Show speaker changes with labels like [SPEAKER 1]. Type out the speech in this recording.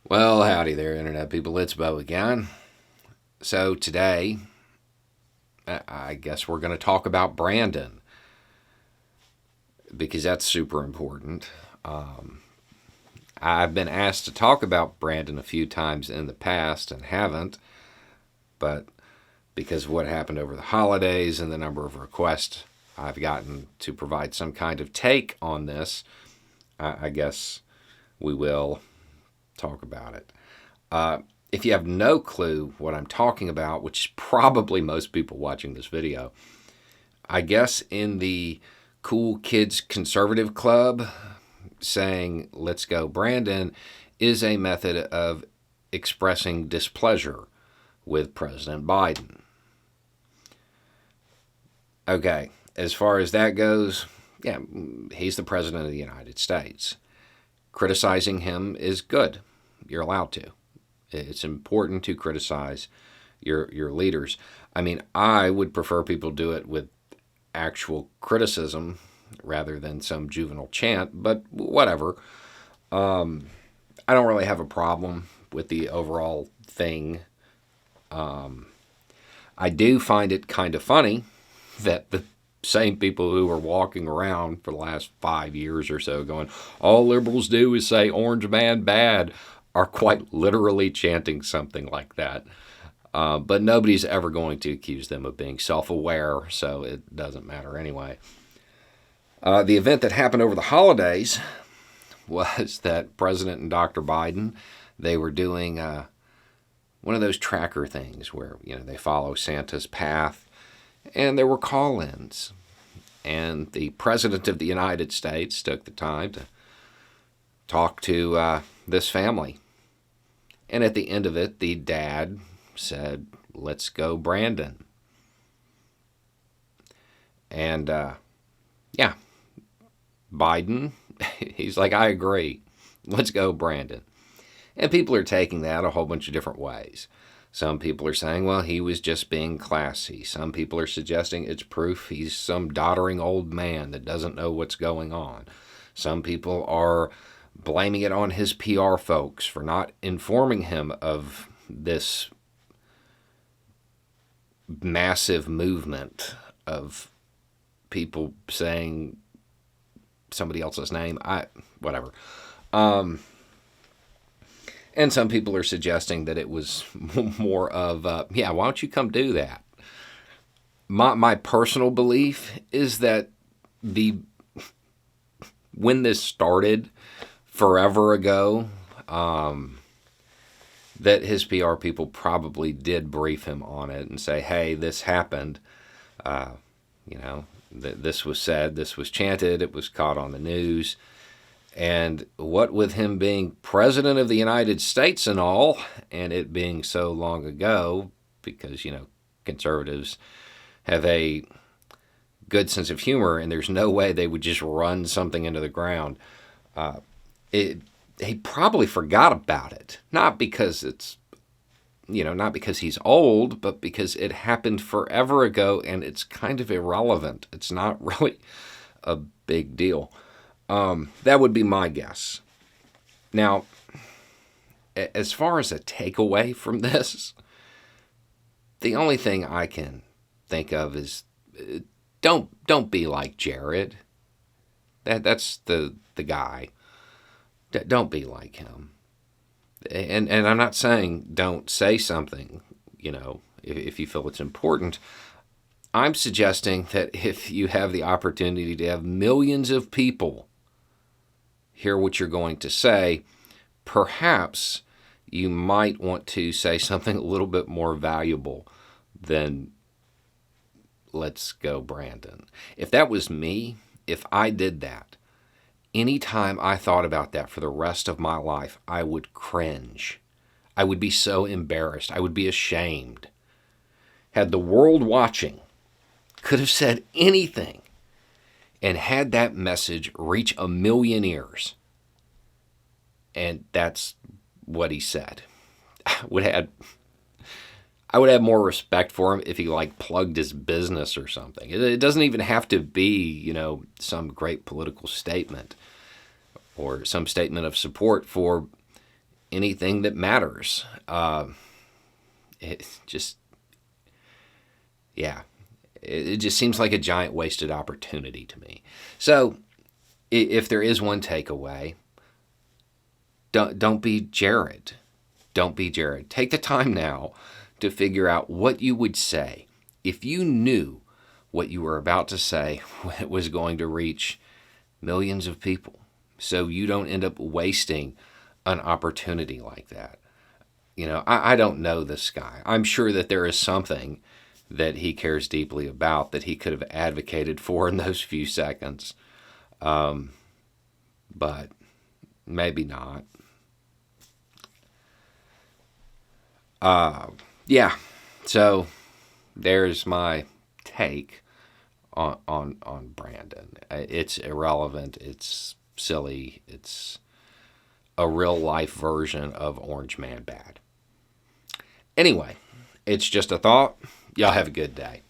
[SPEAKER 1] Well, howdy there, Internet people. It's Bo again. So, today, I guess we're going to talk about Brandon because that's super important. I've been asked to talk about Brandon a few times in the past and haven't, but because of what happened over the holidays and the number of requests I've gotten to provide some kind of take on this, I guess we will talk about it. If you have no clue what I'm talking about, which is probably most people watching this video, I guess in the cool kids conservative club, saying "Let's go, Brandon" is a method of expressing displeasure with President Biden. Okay, as far as that goes, yeah, he's the president of the United States. Criticizing him is good. You're allowed to. It's important to criticize your leaders. I mean, I would prefer people do it with actual criticism rather than some juvenile chant, but whatever. I don't really have a problem with the overall thing. I do find it kind of funny that the same people who were walking around for the last 5 years or so going, all liberals do is say orange man bad, are quite literally chanting something like that. But nobody's ever going to accuse them of being self-aware, so it doesn't matter anyway. The event that happened over the holidays was that President and Dr. Biden, they were doing one of those tracker things where, they follow Santa's path, and there were call-ins. And the President of the United States took the time to talk to this family. And at the end of it, the dad said, "Let's go, Brandon." And, yeah, Biden, he's like, "I agree. Let's go, Brandon." And people are taking that a whole bunch of different ways. Some people are saying, well, he was just being classy. Some people are suggesting it's proof he's some doddering old man that doesn't know what's going on. Some people are blaming it on his PR folks for not informing him of this massive movement of people saying somebody else's name. Whatever. And some people are suggesting that it was more of, why don't you come do that? My personal belief is that when this started forever ago, that his PR people probably did brief him on it and say, hey, this happened. This was said, this was chanted, it was caught on the news. And what with him being president of the United States and all, and it being so long ago, because, conservatives have a good sense of humor, and there's no way they would just run something into the ground. He probably forgot about it. Not because not because he's old, but because it happened forever ago, and it's kind of irrelevant. It's not really a big deal. That would be my guess. Now, as far as a takeaway from this, the only thing I can think of is don't be like Jared. That's the guy. Don't be like him. And I'm not saying don't say something, if you feel it's important. I'm suggesting that if you have the opportunity to have millions of people hear what you're going to say, perhaps you might want to say something a little bit more valuable than "Let's go, Brandon." If that was me, if I did that, anytime I thought about that for the rest of my life, I would cringe. I would be so embarrassed. I would be ashamed. Had the world watching could have said anything and had that message reach a million ears. And that's what he said. I would have more respect for him if he plugged his business or something. It doesn't even have to be, some great political statement or some statement of support for anything that matters. It just, yeah, it just seems like a giant wasted opportunity to me. So, if there is one takeaway, don't be Jared. Don't be Jared. Take the time now to figure out what you would say if you knew what you were about to say was going to reach millions of people, so you don't end up wasting an opportunity like that. I don't know this guy. I'm sure that there is something that he cares deeply about that he could have advocated for in those few seconds. But maybe not. Yeah. So there's my take on Brandon. It's irrelevant. It's silly. It's a real life version of Orange Man Bad. Anyway, it's just a thought. Y'all have a good day.